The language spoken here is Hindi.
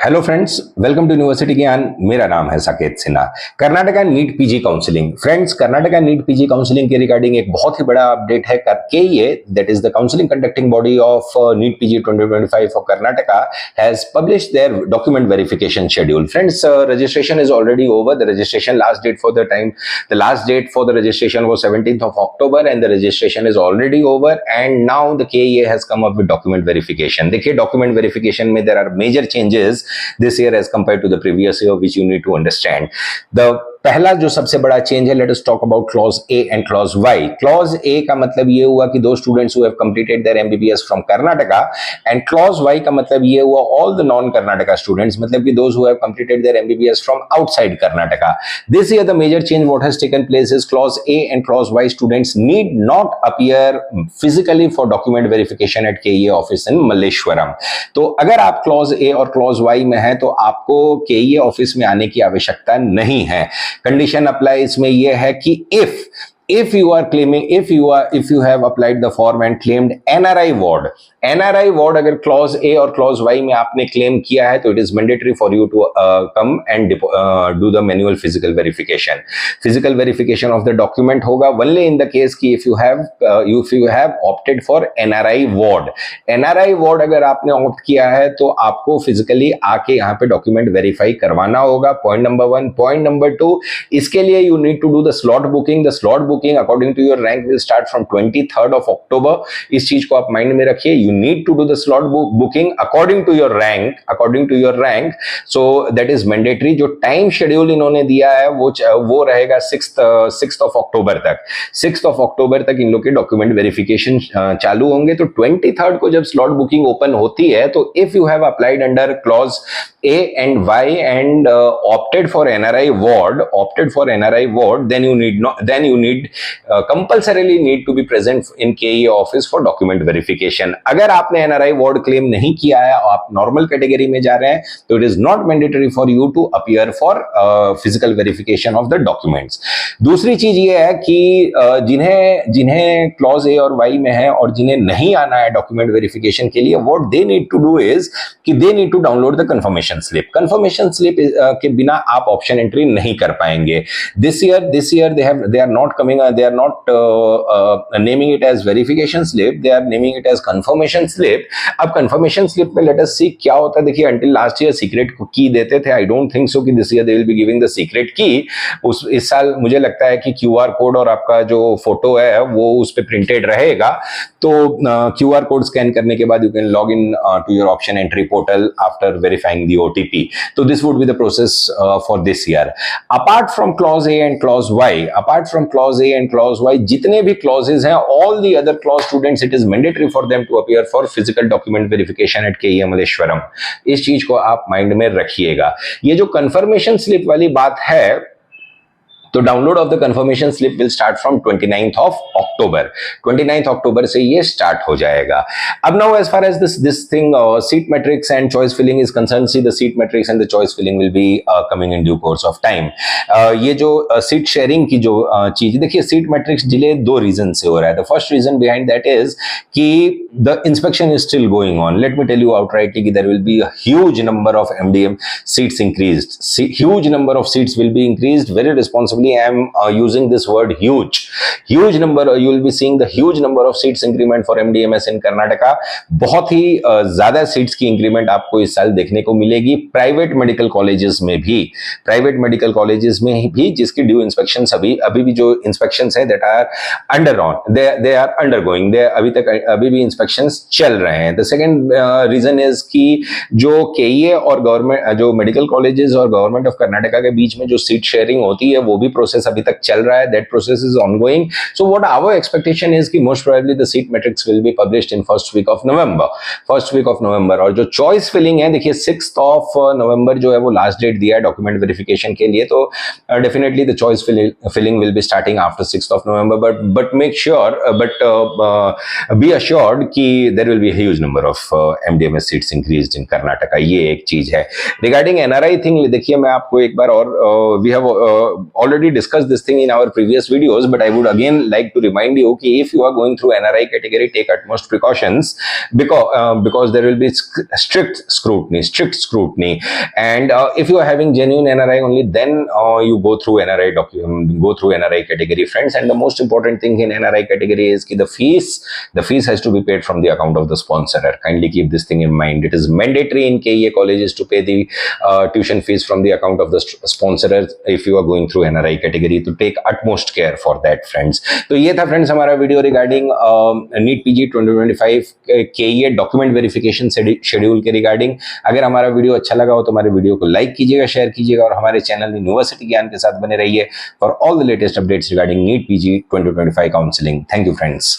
Hello friends, welcome to university Gyan. मेरा नाम है Saket Sinha. Karnataka NEET PG counselling. Friends, Karnataka NEET PG counselling के रिगार्डिंग एक बहुत ही बड़ा अपडेट है। KEA, that is the counselling conducting body of NEET PG 2025 of Karnataka, has published their document verification schedule. Friends, registration is already over. The registration last date for the registration was 17th of October and the registration is already over, and now the KEA has come up with document verification. देखिए, document verification में there are major changes this year as compared to the previous year, which you need to understand. The पहला जो सबसे बड़ा चेंज है, let us talk about clause A and clause Y. Clause A का मतलब ये हुआ कि दो students who have completed their MBBS from Karnataka, and clause Y का मतलब ये हुआ all the non Karnataka students, मतलब कि those who have completed their MBBS from outside Karnataka. This year the major change what has taken place is clause A and clause Y students need not appear physically for document verification at KEA office in Malleshwaram. तो अगर आप क्लॉज ए और क्लॉज वाई में है तो आपको केईए ऑफिस में आने की आवश्यकता नहीं है। कंडीशन अप्लाई इसमें यह है कि if you are claiming, if you have applied the form and claimed NRI ward अगर क्लॉज ए और क्लॉज वाई में आपने क्लेम किया है तो it is mandatory for you to come and do the manual physical verification of the document होगा ओनली इन द केस कि if you have opted for NRI ward अगर आपने ऑप्ट किया है तो आपको फिजिकली आके यहाँ पे डॉक्यूमेंट वेरीफाई करवाना होगा। Point number 1। पॉइंट नंबर 2, इसके लिए you need to do the slot booking. The slot booking according to your rank will start from 23rd of October। इस चीज को आप माइंड में रखिए। You need to do the slot booking according to your rank, so that is mandatory. जो टाइम शेड्यूल इन्होंने दिया है वो रहेगा 6th of October तक। 6th of October तक इन लोग के डॉक्यूमेंट वेरिफिकेशन चालू होंगे। तो 23rd को जब स्लॉट बुकिंग ओपन होती है तो if you have applied under clause A and Y and opted for NRI ward, then you need compulsorily need to be present in KEA office for document verification. अगर आपने NRI ward claim नहीं किया है और आप नॉर्मल कैटेगरी में जा रहे हैं तो it is not mandatory for you to appear for physical verification of the documents. दूसरी चीज ये है कि जिन्हें क्लॉज A और Y में है और जिन्हें नहीं आना है डॉक्यूमेंट वेरिफिकेशन के लिए, what they need to do is कि they need to download the confirmation slip के बिना आप ऑप्शन एंट्री नहीं कर पाएंगे। This year they are not naming it as verification slip, they are naming it as confirmation slip। अब confirmation slip में let us see क्या होता है। देखिए, until last year secret key देते थे। I don't think so कि this year they will be giving the secret key। इस साल मुझे लगता है कि QR कोड और आपका जो फोटो है वो उस पे प्रिंटेड रहेगा। तो QR कोड स्कैन करने के बाद you can log in to your option entry portal after verifying the OTP. So this would be the process for this year. Apart from clause A and clause Y, जितने भी clauses हैं, all the other clause students, it is mandatory for them to appear for physical document verification at KEA Malleswaram. इस चीज को आप माइंड में रखिएगा। ये जो कंफर्मेशन स्लिप वाली बात है, तो download of the confirmation slip will start from 29th of October। 29th October से ये स्टार्ट हो जाएगा। अब now as far as this thing seat matrix and choice filling is concern, see the seat matrix and the choice filling will be coming in due course of time. ये जो सीट शेयरिंग की जो चीज, देखिए, सीट मैट्रिक्स डिले 2 रीजन से हो रहा है। The first reason behind that is कि the inspection is still going on. Let me tell you outrightly कि there will be a huge number of MDM seats increased, huge number of seats will be increased. Very responsibly I am using this word huge number। you will be seeing the huge number of seats increment for MDMS in Karnataka। बहुत ही ज्यादा सीट्स की इंक्रीमेंट आपको इस साल देखने को मिलेगी। प्राइवेट मेडिकल कॉलेजेस में भी जिसकी ड्यू इंस्पेक्शन अभी भी जो इंस्पेक्शंस है that are they are undergoing, अभी भी इंस्पेक्शंस चल रहे हैं। द सेकंड रीजन इज कि जो KEA और गवर्नमेंट, जो मेडिकल कॉलेजेस और गवर्नमेंट ऑफ कर्नाटका के बीच में जो सीट शेयरिंग होती है वो भी प्रोसेस अभी तक चल रहा है। That process is ongoing. So what our expectation is कि most probably the seat matrix will be published in first week of November. और जो चॉइस फिलिंग है, देखिए 6th of November जो है वो लास्ट डेट दिया है डॉक्यूमेंट वेरिफिकेशन के लिए। तो definitely the choice filling will be starting after 6th of November, but make sure, be assured कि there will be huge number of MDMS seats increased in Karnataka. ये एक चीज है। रिगार्डिंग NRI थिंग, देखिए मैं आपको एक बार और, we have already already discussed this thing in our previous videos, but I would again like to remind you कि if you are going through NRI category, take utmost precautions because there will be strict scrutiny, and if you are having genuine NRI only, then you go through NRI category, friends. And the most important thing in NRI category is कि the fees has to be paid from the account of the sponsor. Kindly keep this thing in mind. It is mandatory in KEA colleges to pay the tuition fees from the account of the sponsor if you are going through NRI category, to take utmost care for that, friends. तो ये था फ्रेंड्स हमारा video regarding NEET PG 2025 KEA document verification schedule के रिगार्डिंग। अगर हमारा वीडियो अच्छा लगा हो तो हमारे वीडियो को लाइक कीजिएगा, शेयर कीजिएगा और हमारे चैनल यूनिवर्सिटी ज्ञान के साथ बने रहिए for all the latest updates regarding NEET PG 2025 counselling. Thank you friends.